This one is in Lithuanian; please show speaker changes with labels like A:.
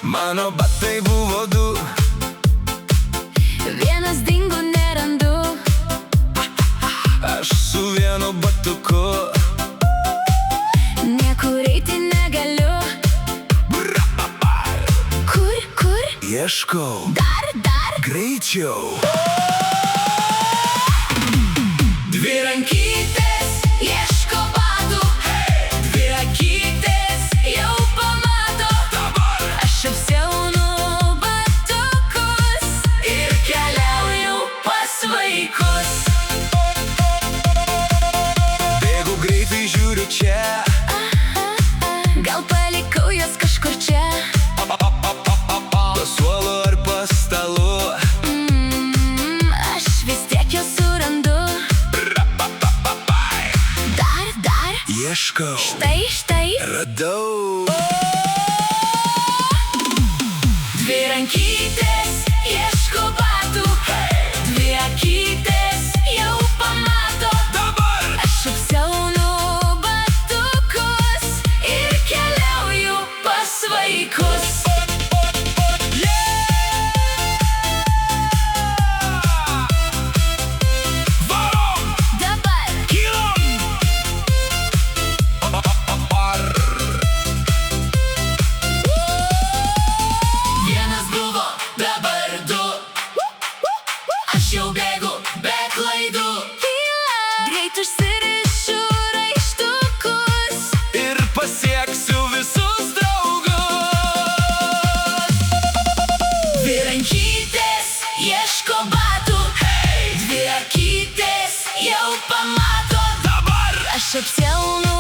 A: Mano batai buvo du,
B: vienas dingo nerandu.
A: aš su vienu batuku.
B: Niekur eiti negaliu. Kur?
A: Ieškau,
B: Dar.
A: greičiau.
B: Dvi rankytės ieško batų. Dvi akytės jau pamato. Aš apsiaunu batukus ir keliauju pas vaikus.
A: Bėgu greitai, žiūriu čia.
B: Gal palikau jas kažkur čia.
A: Po suolu ar po stalu.
B: Aš vis tiek jos surandu. Dar.
A: Ieškau,
B: Štai.
A: radau.
B: Dvi rankytės ieško batų. Dvi akytės jau pamato. Aš apsiaunu batukus ir keliauju pas vaikus. Dabar vienas buvo, dabar du. Aš jau bėgu be klaidų. Greit užsirišiu raištukus
A: Ir pasieksiu visus draugus.
B: Dvi rankytės ieško batų. Dvi akytės jau pamato.
A: Dabar
B: Aš apsiaunu